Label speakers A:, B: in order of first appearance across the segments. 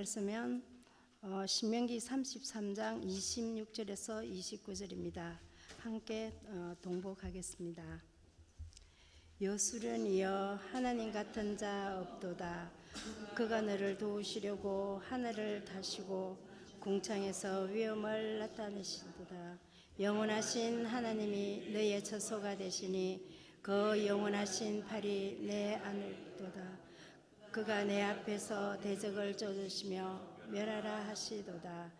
A: 말씀은 신명기 33장 26절에서 29절입니다. 함께 동복하겠습니다. 여수련이여 하나님 같은 자 없도다. 그가 너를 도우시려고 하늘을 다시고 궁창에서 위엄을 나타내시도다. 영원하신 하나님이 너의 처소가 되시니 그 영원하신 팔이 내 안을도다. 그가 내 앞에서 대적을 쫓으시며 멸하라 하시도다.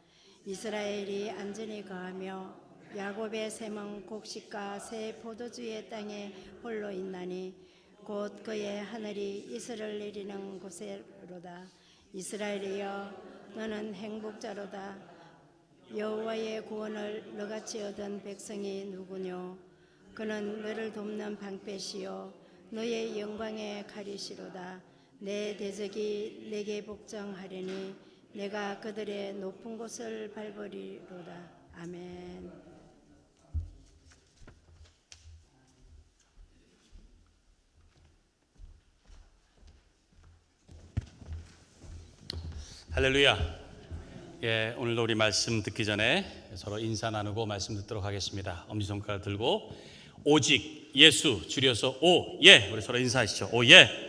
A: 이스라엘이 안전히 거하며 야곱의 샘은 곡식과 새 포도주의 땅에 홀로 있나니 곧 그의 하늘이 이슬을 내리는 곳에로다. 이스라엘이여 너는 행복자로다. 여호와의 구원을 너같이 얻은 백성이 누구뇨? 그는 너를 돕는 방패시요 너의 영광의 칼이시로다. 내 대적이 내게 복종하려니 내가 그들의 높은 곳을 밟으리로다. 아멘.
B: 할렐루야. 예, 오늘도 우리 말씀 듣기 전에 서로 인사 나누고 말씀 듣도록 하겠습니다. 엄지손가락 들고 오직 예수, 줄여서 오예, 우리 서로 인사하시죠. 오예,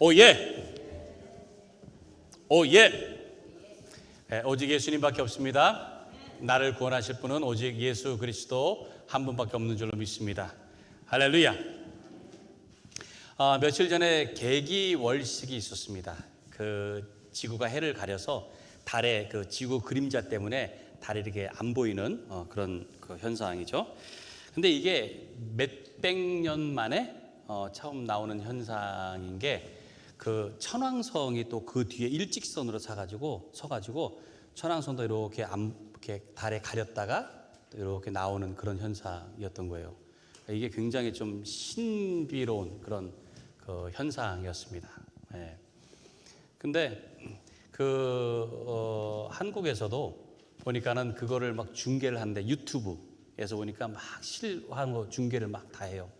B: 오예, 오예. 예, 오직 예수님밖에 없습니다. 나를 구원하실 분은 오직 예수 그리스도 한 분밖에 없는 줄로 믿습니다. 할렐루야. 며칠 전에 개기월식이 있었습니다. 그 지구가 해를 가려서 달의 그 지구 그림자 때문에 달이 이렇게 안 보이는 그런 그 현상이죠. 근데 이게 몇백 년 만에 처음 나오는 현상인 게 그 천왕성이 또 그 뒤에 일직선으로 서가지고 천왕성도 이렇게 달에 가렸다가 또 이렇게 나오는 그런 현상이었던 거예요. 이게 굉장히 좀 신비로운 그런 그 현상이었습니다. 예. 근데 한국에서도 보니까는 그거를 막 중계를 하는데 유튜브에서 보니까 막 실화한 거 중계를 막 다 해요.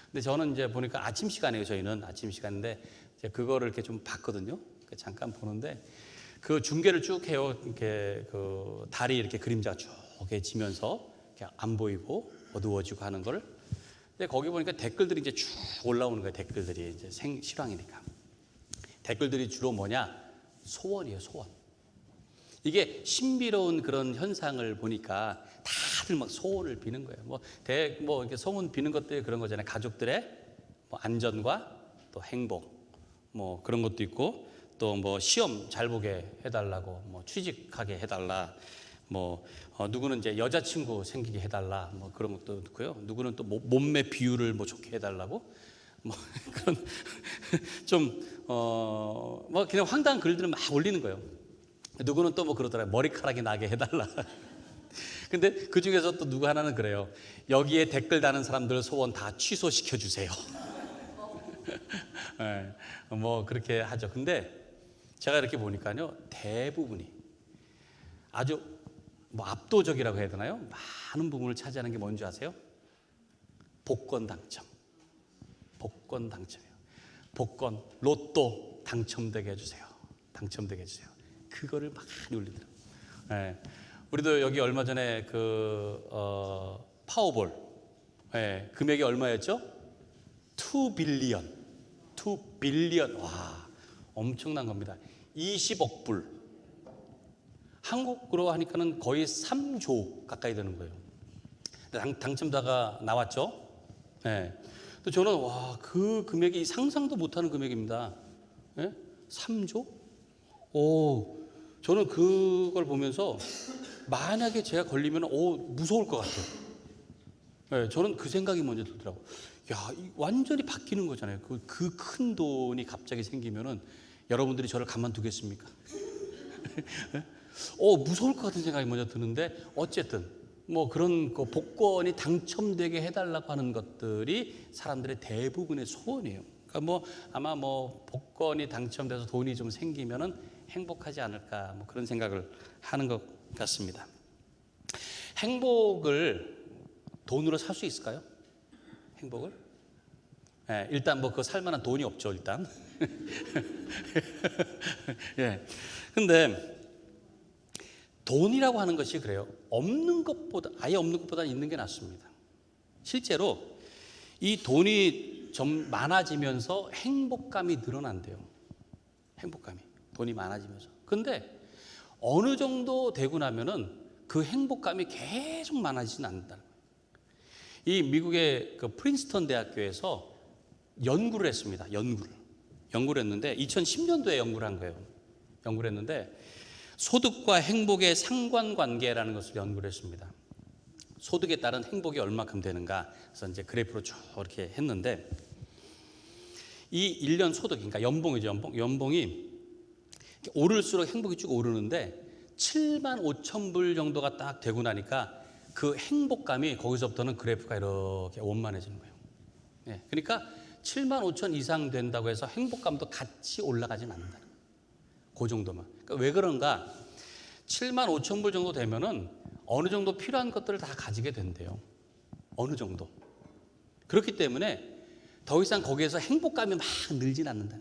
B: 근데 저는 이제 보니까 아침 시간이에요. 저희는 아침 시간인데 이제 그거를 이렇게 좀 봤거든요. 잠깐 보는데 그 중계를 쭉 해요. 이렇게 그 달이 이렇게 그림자 쭉 지면서 이렇게 안 보이고 어두워지고 하는 거를. 근데 거기 보니까 댓글들이 이제 쭉 올라오는 거예요. 댓글들이 이제 실황이니까. 댓글들이 주로 뭐냐? 소원이에요, 소원. 이게 신비로운 그런 현상을 보니까 다들 막 소원을 비는 거예요. 이렇게 소원 비는 것들이 그런 거잖아요. 가족들의 안전과 또 행복, 그런 것도 있고, 또 시험 잘 보게 해달라고, 취직하게 해달라, 누구는 이제 여자친구 생기게 해달라, 그런 것도 있고요. 누구는 또 몸매 비율을 좋게 해달라고, 그런 좀 그냥 황당한 글들을 막 올리는 거예요. 누구는 또 그러더라고요. 머리카락이 나게 해달라. 근데 그 중에서 또 누구 하나는 그래요. 여기에 댓글 다는 사람들 소원 다 취소시켜 주세요. 네, 그렇게 하죠. 근데 제가 이렇게 보니까요, 대부분이 아주 압도적이라고 해야 되나요? 많은 부분을 차지하는 게 뭔지 아세요? 복권 당첨. 복권 당첨이에요. 복권, 로또 당첨되게 해주세요. 당첨되게 해주세요. 그거를 많이 올리더라고요. 네. 우리도 여기 얼마 전에 파워볼, 네. 금액이 얼마였죠? 2 빌리언. 와, 엄청난 겁니다. 20억 불. 한국으로 하니까는 거의 3조 가까이 되는 거예요. 당첨자가 나왔죠. 네. 또 저는 그 금액이 상상도 못하는 금액입니다. 네? 3조? 저는 그걸 보면서 만약에 제가 걸리면 무서울 것 같아요. 네, 저는 그 생각이 먼저 들더라고요. 완전히 바뀌는 거잖아요. 그 큰 돈이 갑자기 생기면은 여러분들이 저를 가만두겠습니까? 네? 무서울 것 같은 생각이 먼저 드는데 어쨌든 그런 복권이 당첨되게 해달라고 하는 것들이 사람들의 대부분의 소원이에요. 그러니까 아마 복권이 당첨돼서 돈이 좀 생기면은 행복하지 않을까 그런 생각을 하는 것 같습니다. 행복을 돈으로 살 수 있을까요? 행복을? 네, 일단 그 살만한 돈이 없죠, 일단. 예. 근데 돈이라고 하는 것이 그래요. 없는 것보다, 아예 없는 것보다 있는 게 낫습니다. 실제로 이 돈이 좀 많아지면서 행복감이 늘어난대요. 행복감이. 돈이 많아지면서. 근데 어느 정도 되고 나면은 그 행복감이 계속 많아지진 않는다는 거예요. 이 미국의 그 프린스턴 대학교에서 연구를 했습니다. 연구를 했는데 2010년도에 연구를 한 거예요. 연구를 했는데 소득과 행복의 상관관계라는 것을 연구를 했습니다. 소득에 따른 행복이 얼마큼 되는가. 그래서 이제 그래프로 쭉 이렇게 했는데 이 1년 소득, 그러니까 연봉이죠. 연봉이 오를수록 행복이 쭉 오르는데 7만 5천 불 정도가 딱 되고 나니까 그 행복감이 거기서부터는 그래프가 이렇게 원만해지는 거예요. 네, 그러니까 7만 5천 이상 된다고 해서 행복감도 같이 올라가진 않는다. 그 정도만. 그러니까 왜 그런가? 7만 5천 불 정도 되면은 어느 정도 필요한 것들을 다 가지게 된대요. 어느 정도. 그렇기 때문에 더 이상 거기에서 행복감이 막 늘진 않는다.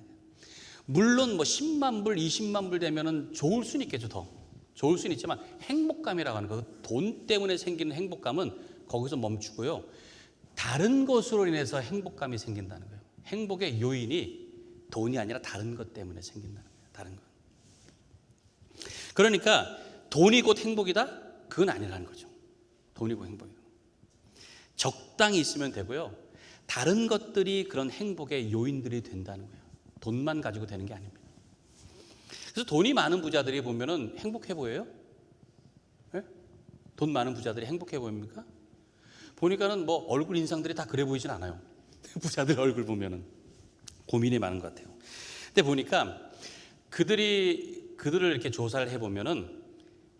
B: 물론 뭐 10만 불, 20만 불 되면은 좋을 수는 있겠죠. 더 좋을 수는 있지만 행복감이라고 하는 거, 돈 때문에 생기는 행복감은 거기서 멈추고요. 다른 것으로 인해서 행복감이 생긴다는 거예요. 행복의 요인이 돈이 아니라 다른 것 때문에 생긴다는 거예요. 다른 것. 그러니까 돈이 곧 행복이다? 그건 아니라는 거죠. 돈이 곧 행복이다. 적당히 있으면 되고요. 다른 것들이 그런 행복의 요인들이 된다는 거예요. 돈만 가지고 되는 게 아닙니다. 그래서 돈이 많은 부자들이 보면은 행복해 보여요? 네? 돈 많은 부자들이 행복해 보입니까? 보니까는 뭐 얼굴 인상들이 다 그래 보이진 않아요. 부자들 얼굴 보면은 고민이 많은 것 같아요. 근데 보니까 그들을 이렇게 조사를 해보면은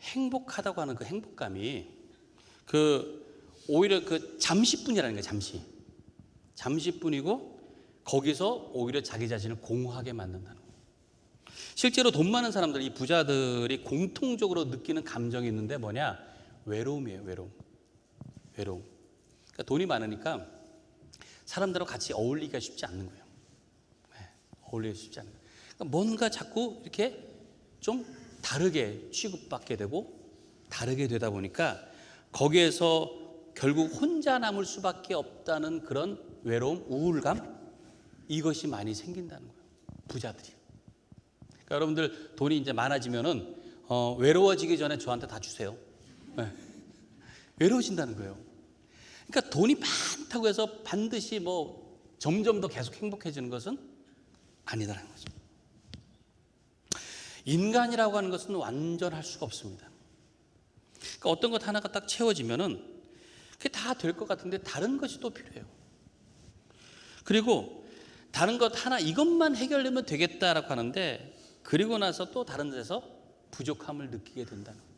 B: 행복하다고 하는 그 행복감이 오히려 그 잠시뿐이라는 거예요. 잠시뿐이고 거기서 오히려 자기 자신을 공허하게 만든다는 거예요. 실제로 돈 많은 사람들, 이 부자들이 공통적으로 느끼는 감정이 있는데 뭐냐? 외로움이에요. 외로움. 그러니까 돈이 많으니까 사람들하고 같이 어울리기가 쉽지 않는 거예요. 어울리기 쉽지 않은 거예요. 그러니까 뭔가 자꾸 이렇게 좀 다르게 취급받게 되고 다르게 되다 보니까 거기에서 결국 혼자 남을 수밖에 없다는 그런 외로움, 우울감, 이것이 많이 생긴다는 거예요. 부자들이. 그러니까 여러분들 돈이 이제 많아지면은 외로워지기 전에 저한테 다 주세요. 네. 외로워진다는 거예요. 그러니까 돈이 많다고 해서 반드시 뭐 점점 더 계속 행복해지는 것은 아니다라는 거죠. 인간이라고 하는 것은 완전할 수가 없습니다. 그러니까 어떤 것 하나가 딱 채워지면은 그게 다 될 것 같은데 다른 것이 또 필요해요. 그리고 다른 것 하나 이것만 해결되면 되겠다라고 하는데 그리고 나서 또 다른 데서 부족함을 느끼게 된다는 거예요.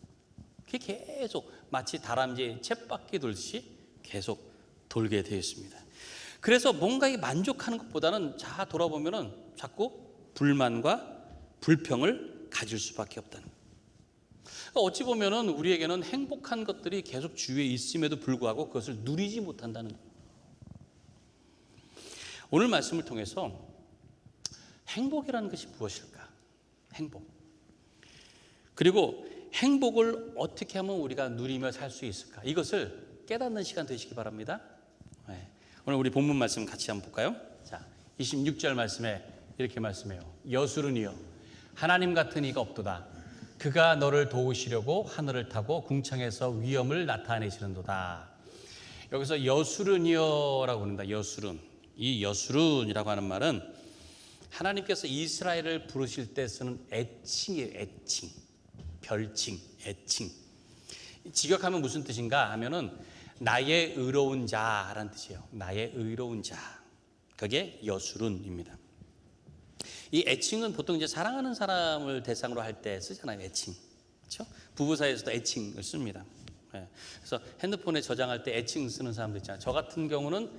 B: 그게 계속 마치 다람쥐 쳇바퀴 돌듯이 계속 돌게 되어 있습니다. 그래서 뭔가 만족하는 것보다는 돌아보면은 자꾸 불만과 불평을 가질 수밖에 없다는 거예요. 그러니까 어찌 보면은 우리에게는 행복한 것들이 계속 주위에 있음에도 불구하고 그것을 누리지 못한다는 거예요. 오늘 말씀을 통해서 행복이라는 것이 무엇일까? 행복. 그리고 행복을 어떻게 하면 우리가 누리며 살 수 있을까? 이것을 깨닫는 시간 되시기 바랍니다. 네. 오늘 우리 본문 말씀 같이 한번 볼까요? 자, 26절 말씀에 이렇게 말씀해요. 여수르니여 하나님 같은 이가 없도다. 그가 너를 도우시려고 하늘을 타고 궁창에서 위엄을 나타내시는도다. 여기서 여수르니여라고 부른다. 여수른. 이 여수른이라고 하는 말은 하나님께서 이스라엘을 부르실 때 쓰는 애칭이에요. 애칭, 별칭, 애칭. 직역하면 무슨 뜻인가 하면은 나의 의로운 자라는 뜻이에요. 나의 의로운 자. 그게 여수른입니다. 이 애칭은 보통 이제 사랑하는 사람을 대상으로 할 때 쓰잖아요. 애칭. 그렇죠? 부부 사이에서도 애칭을 씁니다. 네. 그래서 핸드폰에 저장할 때 애칭 쓰는 사람도 있잖아요. 저 같은 경우는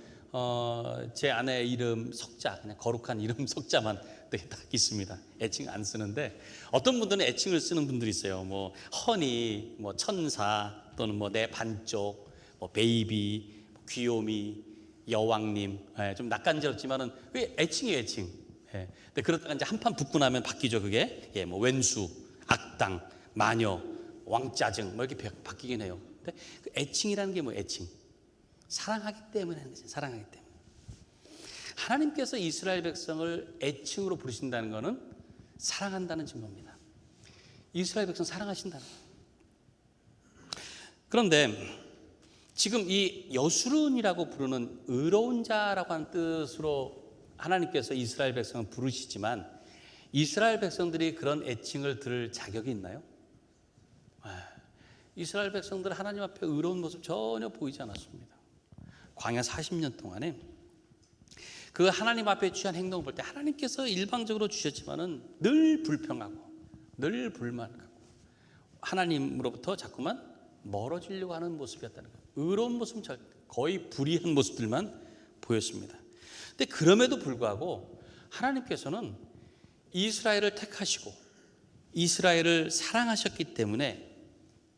B: 제 아내 이름 석자, 그냥 거룩한 이름 석자만 딱 있습니다. 애칭 안 쓰는데 어떤 분들은 애칭을 쓰는 분들이 있어요. 뭐 허니, 뭐 천사, 또는 뭐 내 반쪽, 뭐 베이비, 귀요미, 여왕님. 좀 낯간지럽지만은 왜 애칭이에요, 애칭. 예. 근데 그러다가 이제 한판 붙고 나면 바뀌죠, 그게. 예, 뭐 왼수, 악당, 마녀, 왕짜증 뭐 이렇게 바뀌긴 해요. 근데 그 애칭이라는 게 뭐 애칭? 사랑하기 때문에 하는 거죠. 사랑하기 때문에. 하나님께서 이스라엘 백성을 애칭으로 부르신다는 것은 사랑한다는 증거입니다. 이스라엘 백성 사랑하신다는 거예요. 그런데 지금 이 여수른이라고 부르는 의로운 자라고 하는 뜻으로 하나님께서 이스라엘 백성을 부르시지만 이스라엘 백성들이 그런 애칭을 들을 자격이 있나요? 이스라엘 백성들은 하나님 앞에 의로운 모습 전혀 보이지 않았습니다. 광야 40년 동안에 그 하나님 앞에 취한 행동을 볼 때 하나님께서 일방적으로 주셨지만은 늘 불평하고 늘 불만하고 하나님으로부터 자꾸만 멀어지려고 하는 모습이었다는 거예요. 의로운 모습은 거의 불의한 모습들만 보였습니다. 근데 그럼에도 불구하고 하나님께서는 이스라엘을 택하시고 이스라엘을 사랑하셨기 때문에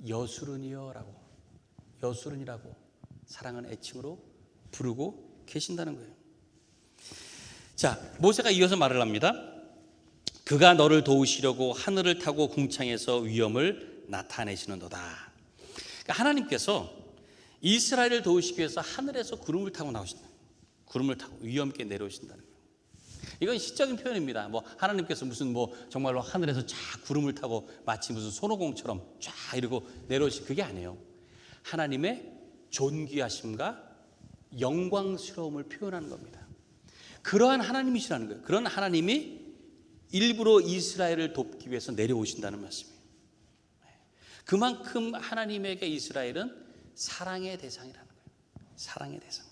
B: 여수른이여라고, 여수른이라고 사랑하는 애칭으로 부르고 계신다는 거예요. 자, 모세가 이어서 말을 합니다. 그가 너를 도우시려고 하늘을 타고 궁창에서 위엄을 나타내시는도다. 그러니까 하나님께서 이스라엘을 도우시기 위해서 하늘에서 구름을 타고 나오신다. 구름을 타고 위엄 있게 내려오신다는 거예요. 이건 시적인 표현입니다. 뭐 하나님께서 무슨 뭐 정말로 하늘에서 쫙 구름을 타고 마치 무슨 손오공처럼 쫙 이러고 내려오시, 그게 아니에요. 하나님의 존귀하심과 영광스러움을 표현하는 겁니다. 그러한 하나님이시라는 거예요. 그런 하나님이 일부러 이스라엘을 돕기 위해서 내려오신다는 말씀이에요. 그만큼 하나님에게 이스라엘은 사랑의 대상이라는 거예요. 사랑의 대상.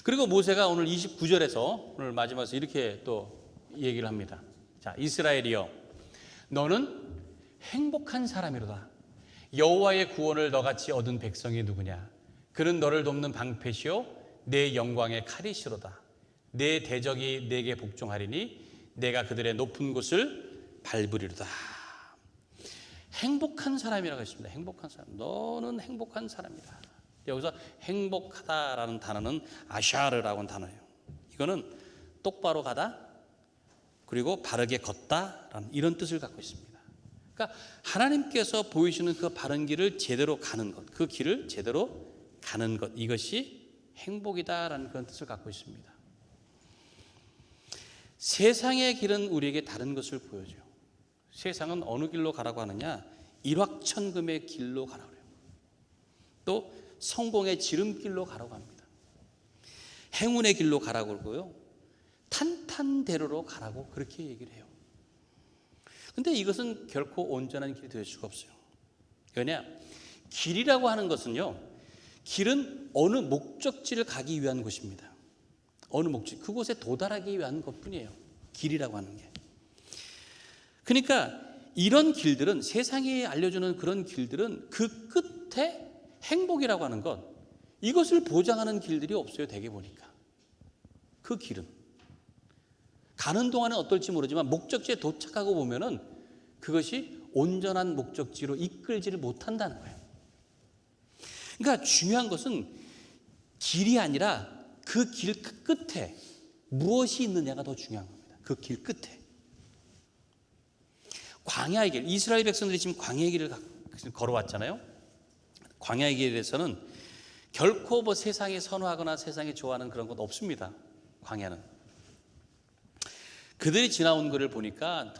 B: 그리고 모세가 오늘 29절에서 오늘 마지막에서 이렇게 또 얘기를 합니다. 자, 이스라엘이여, 너는 행복한 사람이로다. 여호와의 구원을 너같이 얻은 백성이 누구냐? 그는 너를 돕는 방패시요 내 영광의 칼이시로다. 내 대적이 내게 복종하리니 내가 그들의 높은 곳을 밟으리로다. 행복한 사람이라고 했습니다. 행복한 사람. 너는 행복한 사람이다. 여기서 행복하다라는 단어는 아샤르라고 하는 단어예요. 이거는 똑바로 가다, 그리고 바르게 걷다라는 이런 뜻을 갖고 있습니다. 그러니까 하나님께서 보이시는 그 바른 길을 제대로 가는 것, 그 길을 제대로 가는 것, 이것이 행복이다라는 그런 뜻을 갖고 있습니다. 세상의 길은 우리에게 다른 것을 보여줘요. 세상은 어느 길로 가라고 하느냐? 일확천금의 길로 가라고 해요. 또 성공의 지름길로 가라고 합니다. 행운의 길로 가라고 그러고요. 탄탄대로로 가라고 그렇게 얘기를 해요. 근데 이것은 결코 온전한 길이 될 수가 없어요. 왜냐? 길이라고 하는 것은요, 길은 어느 목적지를 가기 위한 곳입니다. 어느 목적, 그곳에 도달하기 위한 것뿐이에요. 길이라고 하는 게. 그러니까 이런 길들은, 세상이 알려주는 그런 길들은 그 끝에 행복이라고 하는 것, 이것을 보장하는 길들이 없어요. 대개 보니까 그 길은 가는 동안은 어떨지 모르지만 목적지에 도착하고 보면은 그것이 온전한 목적지로 이끌지를 못한다는 거예요. 그러니까 중요한 것은 길이 아니라 그 길 끝에 무엇이 있느냐가 더 중요한 겁니다. 그 길 끝에. 광야의 길, 이스라엘 백성들이 지금 광야의 길을 걸어왔잖아요. 광야의 길에서는 결코 뭐 세상에 선호하거나 세상에 좋아하는 그런 것 없습니다. 광야는. 그들이 지나온 것을 보니까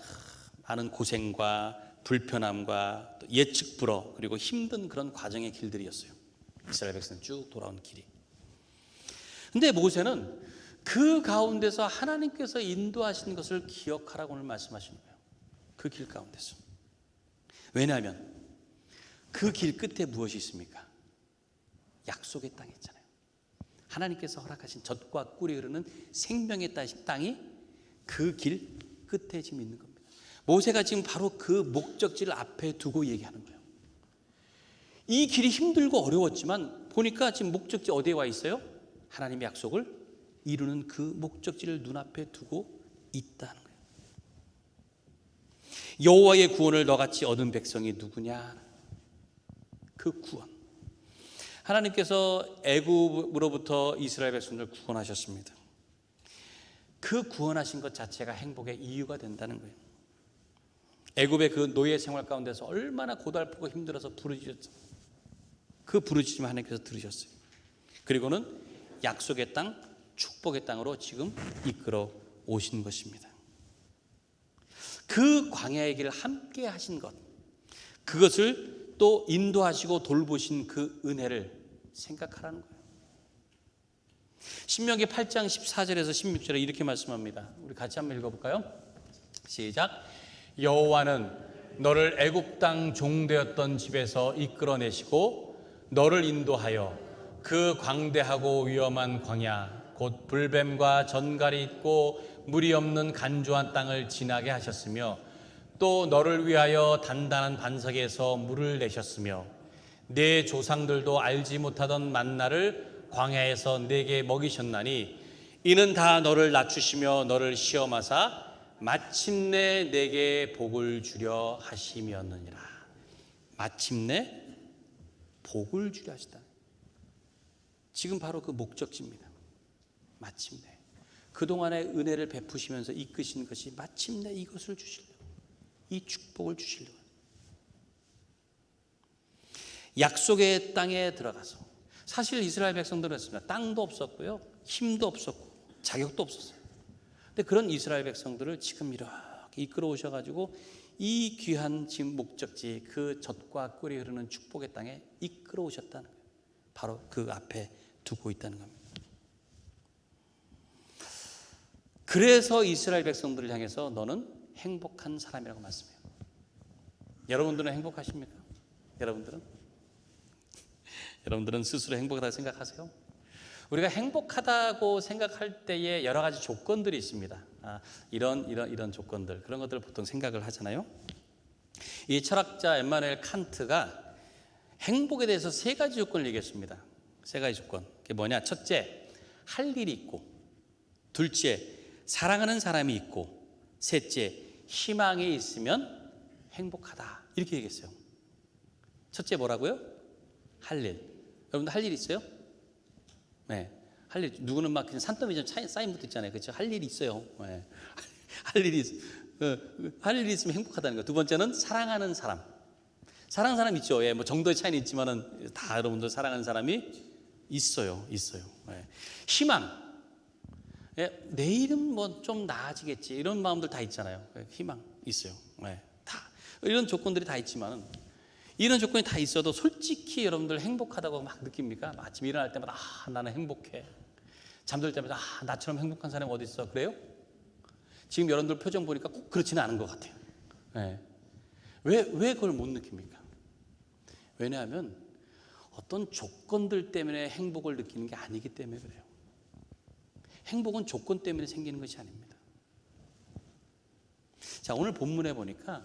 B: 많은 고생과 불편함과 또 예측 불허, 그리고 힘든 그런 과정의 길들이었어요. 이스라엘 백성 쭉 돌아온 길이. 근데 모세는 그 가운데서 하나님께서 인도하신 것을 기억하라고 오늘 말씀하시는 거예요. 그 길 가운데서. 왜냐하면 그 길 끝에 무엇이 있습니까? 약속의 땅이 있잖아요. 하나님께서 허락하신 젖과 꿀이 흐르는 생명의 땅이 그 길 끝에 지금 있는 겁니다. 모세가 지금 바로 그 목적지를 앞에 두고 얘기하는 거예요. 이 길이 힘들고 어려웠지만 보니까 지금 목적지 어디에 와 있어요? 하나님의 약속을 이루는 그 목적지를 눈앞에 두고 있다는 거예요. 여호와의 구원을 너같이 얻은 백성이 누구냐? 그 구원. 하나님께서 애굽으로부터 이스라엘 백성을 구원하셨습니다. 그 구원하신 것 자체가 행복의 이유가 된다는 거예요. 애굽의 그 노예 생활 가운데서 얼마나 고달프고 힘들어서 부르짖었어요. 그 부르짖음 하나님께서 들으셨어요. 그리고는 약속의 땅, 축복의 땅으로 지금 이끌어 오신 것입니다. 그 광야의 길을 함께 하신 것, 그것을 또 인도하시고 돌보신 그 은혜를 생각하라는 거예요. 신명기 8장 14절에서 16절에 이렇게 말씀합니다. 우리 같이 한번 읽어볼까요? 시작. 여호와는 너를 애굽 땅 종되었던 집에서 이끌어내시고 너를 인도하여 그 광대하고 위험한 광야 곧 불뱀과 전갈이 있고 물이 없는 간조한 땅을 지나게 하셨으며 또 너를 위하여 단단한 반석에서 물을 내셨으며 내 조상들도 알지 못하던 만나를 광야에서 내게 먹이셨나니 이는 다 너를 낮추시며 너를 시험하사 마침내 내게 복을 주려 하심이었느니라. 마침내 복을 주려 하시다. 지금 바로 그 목적지입니다. 마침내 그동안의 은혜를 베푸시면서 이끄신 것이 마침내 이것을 주시려고, 이 축복을 주시려고. 약속의 땅에 들어가서, 사실 이스라엘 백성들은 했습니다. 땅도 없었고요, 힘도 없었고 자격도 없었어요. 근데 그런 이스라엘 백성들을 지금 이렇게 이끌어 오셔가지고 이 귀한 지금 목적지, 그 젖과 꿀이 흐르는 축복의 땅에 이끌어 오셨다는 거예요. 바로 그 앞에 두고 있다는 겁니다. 그래서 이스라엘 백성들을 향해서 너는 행복한 사람이라고 말씀해요. 여러분들은 행복하십니까? 여러분들은 스스로 행복하다고 생각하세요? 우리가 행복하다고 생각할 때에 여러 가지 조건들이 있습니다. 이런 조건들, 그런 것들을 보통 생각을 하잖아요. 이 철학자 엠마누엘 칸트가 행복에 대해서 세 가지 조건을 얘기했습니다. 세 가지 조건. 그게 뭐냐? 첫째, 할 일이 있고, 둘째, 사랑하는 사람이 있고, 셋째, 희망이 있으면 행복하다. 이렇게 얘기했어요. 첫째 뭐라고요? 할 일. 여러분들 할 일 있어요? 네. 할 일, 누구는 막 그냥 산더미 좀 쌓인 것도 있잖아요. 그렇죠? 할 일이 있어요. 네. 할 일이 있으면 행복하다는 거. 두 번째는 사랑하는 사람. 사랑하는 사람 있죠. 예, 뭐 정도의 차이는 있지만은 다 여러분들 사랑하는 사람이 있어요. 예. 희망. 예, 내일은 뭐 좀 나아지겠지. 이런 마음들 다 있잖아요. 예, 희망 있어요. 예, 다 이런 조건들이 다 있지만은, 이런 조건이 다 있어도 솔직히 여러분들 행복하다고 막 느낍니까? 아침 일어날 때마다 나는 행복해. 잠들 때마다 나처럼 행복한 사람이 어디 있어? 그래요? 지금 여러분들 표정 보니까 꼭 그렇지는 않은 것 같아요. 네. 왜 그걸 못 느낍니까? 왜냐하면 어떤 조건들 때문에 행복을 느끼는 게 아니기 때문에 그래요. 행복은 조건 때문에 생기는 것이 아닙니다. 자, 오늘 본문에 보니까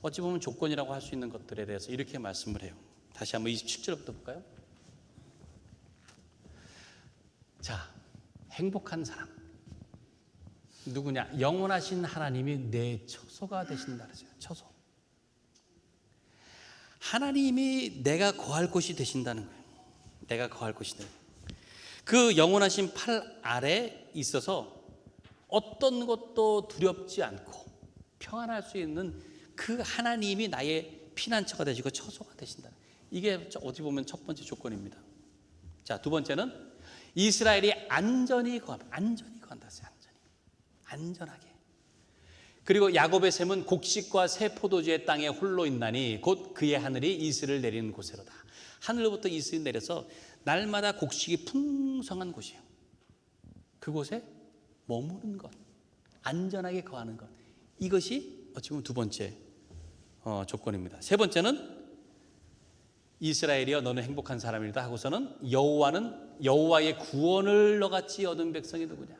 B: 어찌 보면 조건이라고 할 수 있는 것들에 대해서 이렇게 말씀을 해요. 다시 한번 27절부터 볼까요? 자, 행복한 사람 누구냐? 영원하신 하나님이 내 처소가 되신다 그러죠. 처소. 하나님이 내가 거할 곳이 되신다는 거예요. 내가 거할 곳이 되는 거예요. 그 영원하신 팔 아래 있어서 어떤 것도 두렵지 않고 평안할 수 있는 그 하나님이 나의 피난처가 되시고 처소가 되신다. 이게 어찌 보면 첫 번째 조건입니다. 자, 두 번째는 이스라엘이 안전히 거한다. 안전하게. 그리고 야곱의 셈은 곡식과 새 포도주의 땅에 홀로 있나니 곧 그의 하늘이 이슬을 내리는 곳으로다. 하늘로부터 이슬이 내려서 날마다 곡식이 풍성한 곳이에요. 그곳에 머무는 것, 안전하게 거하는 것, 이것이 어찌 보면 두 번째 조건입니다. 세 번째는 이스라엘이여 너는 행복한 사람이다 하고서는 여호와의 구원을 너같이 얻은 백성이 누구냐?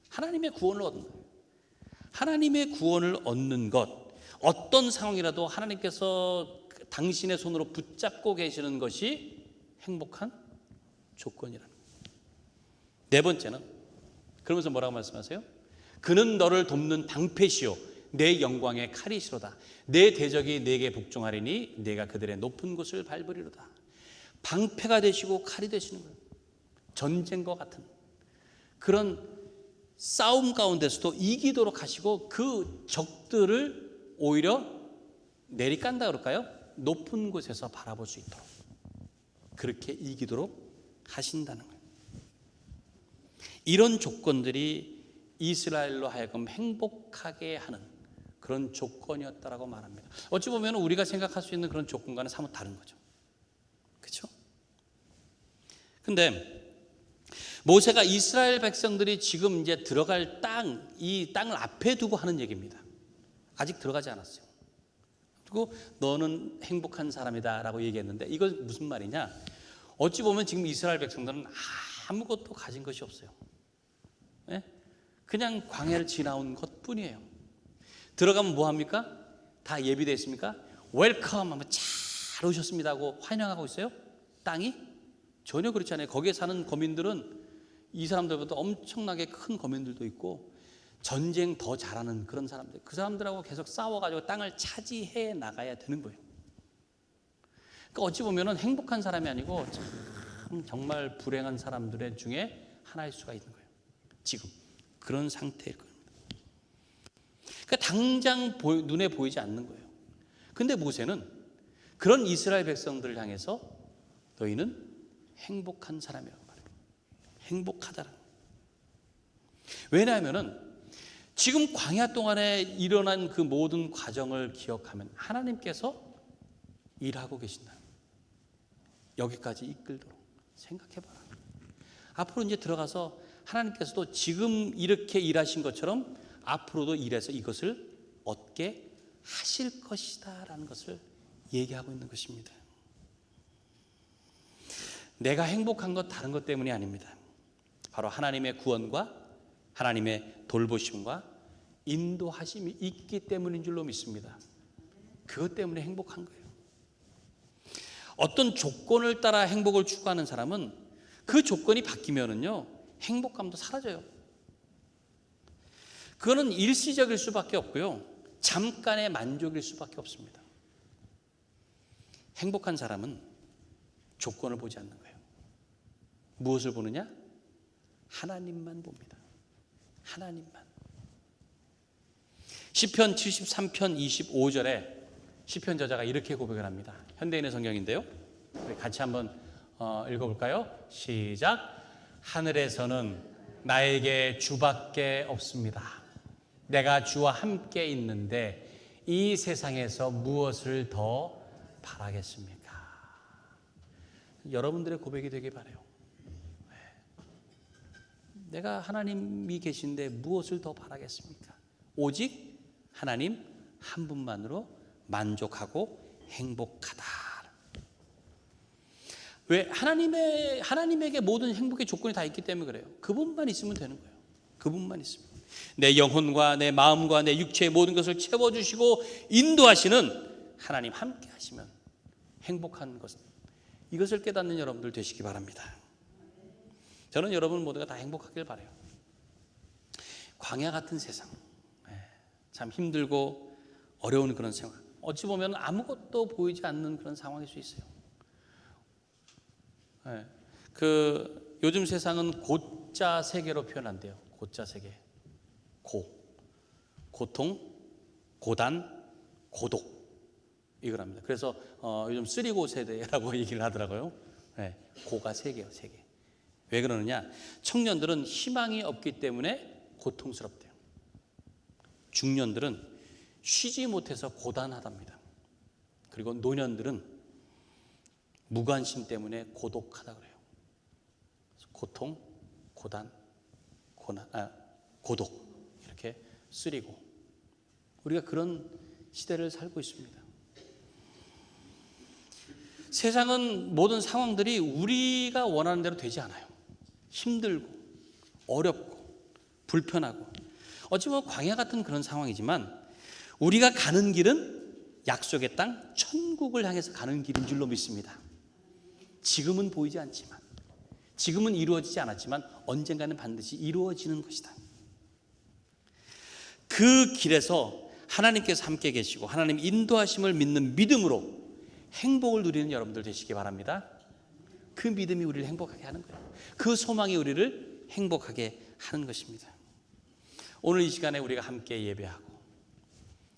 B: 하나님의 구원을 얻는 거예요. 하나님의 구원을 얻는 것, 어떤 상황이라도 하나님께서 당신의 손으로 붙잡고 계시는 것이 행복한 조건이라는 거예요. 네 번째는, 그러면서 뭐라고 말씀하세요? 그는 너를 돕는 방패시요 내 영광의 칼이시로다. 내 대적이 내게 복종하리니 내가 그들의 높은 곳을 밟으리로다. 방패가 되시고 칼이 되시는 거예요. 전쟁과 같은 그런 싸움 가운데서도 이기도록 하시고 그 적들을 오히려 내리깐다 그럴까요? 높은 곳에서 바라볼 수 있도록 그렇게 이기도록 하신다는 거예요. 이런 조건들이 이스라엘로 하여금 행복하게 하는 그런 조건이었다라고 말합니다. 어찌 보면 우리가 생각할 수 있는 그런 조건과는 사뭇 다른 거죠. 그렇죠? 근데 모세가 이스라엘 백성들이 지금 이제 들어갈 이 땅을 앞에 두고 하는 얘기입니다. 아직 들어가지 않았어요. 그리고 너는 행복한 사람이다라고 얘기했는데 이건 무슨 말이냐? 어찌 보면 지금 이스라엘 백성들은 아무것도 가진 것이 없어요. 네? 그냥 광야를 지나온 것뿐이에요. 들어가면 뭐 합니까? 다 예비되어 있습니까? 웰컴 하면 잘 오셨습니다 하고 환영하고 있어요? 땅이? 전혀 그렇지 않아요. 거기에 사는 거민들은 이 사람들보다 엄청나게 큰 거민들도 있고 전쟁 더 잘하는 그런 사람들, 그 사람들하고 계속 싸워가지고 땅을 차지해 나가야 되는 거예요. 그러니까 어찌 보면은 행복한 사람이 아니고 참 정말 불행한 사람들의 중에 하나일 수가 있는 거예요. 지금 그런 상태일 겁니다. 그러니까 당장 눈에 보이지 않는 거예요. 근데 모세는 그런 이스라엘 백성들을 향해서 너희는 행복한 사람이라고 말해요. 행복하다라는 거예요. 왜냐하면은 지금 광야 동안에 일어난 그 모든 과정을 기억하면 하나님께서 일하고 계신다. 여기까지 이끌도록 생각해봐라. 앞으로 이제 들어가서 하나님께서도 지금 이렇게 일하신 것처럼 앞으로도 일해서 이것을 얻게 하실 것이다 라는 것을 얘기하고 있는 것입니다. 내가 행복한 것 다른 것 때문이 아닙니다. 바로 하나님의 구원과 하나님의 돌보심과 인도하심이 있기 때문인 줄로 믿습니다. 그것 때문에 행복한 거예요. 어떤 조건을 따라 행복을 추구하는 사람은 그 조건이 바뀌면은요 행복감도 사라져요. 그거는 일시적일 수밖에 없고요, 잠깐의 만족일 수밖에 없습니다. 행복한 사람은 조건을 보지 않는 거예요. 무엇을 보느냐? 하나님만 봅니다. 하나님만. 시편 73편 25절에 시편 저자가 이렇게 고백을 합니다. 현대인의 성경인데요, 우리 같이 한번 읽어볼까요? 시작. 하늘에서는 나에게 주밖에 없습니다. 내가 주와 함께 있는데 이 세상에서 무엇을 더 바라겠습니까? 여러분들의 고백이 되길 바라요. 내가 하나님이 계신데 무엇을 더 바라겠습니까? 오직 하나님 한 분만으로 만족하고 행복하다. 왜? 하나님에게 모든 행복의 조건이 다 있기 때문에 그래요. 그분만 있으면 되는 거예요. 그분만 있으면. 내 영혼과 내 마음과 내 육체의 모든 것을 채워주시고 인도하시는 하나님 함께 하시면 행복한 것, 이것을 깨닫는 여러분들 되시기 바랍니다. 저는 여러분 모두가 다 행복하길 바라요. 광야 같은 세상, 참 힘들고 어려운 그런 생활, 어찌 보면 아무것도 보이지 않는 그런 상황일 수 있어요. 요즘 세상은 고자 세계로 표현한대요. 고자 세계. 고통, 고단, 고독, 이거랍니다. 그래서 요즘 3고 세대라고 얘기를 하더라고요. 고가 세 개요, 세 개. 왜 그러느냐? 청년들은 희망이 없기 때문에 고통스럽대요. 중년들은 쉬지 못해서 고단하답니다. 그리고 노년들은 무관심 때문에 고독하다 그래요. 고통, 고단, 고독, 이렇게 쓰리고, 우리가 그런 시대를 살고 있습니다. 세상은 모든 상황들이 우리가 원하는 대로 되지 않아요. 힘들고 어렵고 불편하고, 어찌 보면 광야 같은 그런 상황이지만 우리가 가는 길은 약속의 땅 천국을 향해서 가는 길인 줄로 믿습니다. 지금은 보이지 않지만, 지금은 이루어지지 않았지만 언젠가는 반드시 이루어지는 것이다. 그 길에서 하나님께서 함께 계시고 하나님 인도하심을 믿는 믿음으로 행복을 누리는 여러분들 되시기 바랍니다. 그 믿음이 우리를 행복하게 하는 거예요. 그 소망이 우리를 행복하게 하는 것입니다. 오늘 이 시간에 우리가 함께 예배하고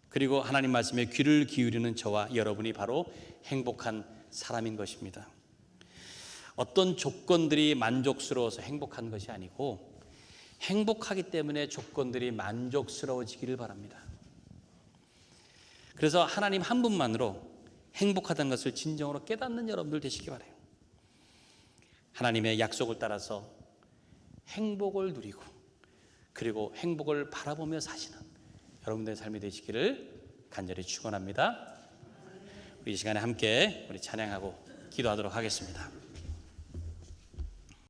B: 그리고 하나님 말씀에 귀를 기울이는 저와 여러분이 바로 행복한 사람인 것입니다. 어떤 조건들이 만족스러워서 행복한 것이 아니고 행복하기 때문에 조건들이 만족스러워지기를 바랍니다. 그래서 하나님 한 분만으로 행복하다는 것을 진정으로 깨닫는 여러분들 되시기 바라요. 하나님의 약속을 따라서 행복을 누리고 그리고 행복을 바라보며 사시는 여러분들의 삶이 되시기를 간절히 축원합니다. 우리 이 시간에 함께 우리 찬양하고 기도하도록 하겠습니다.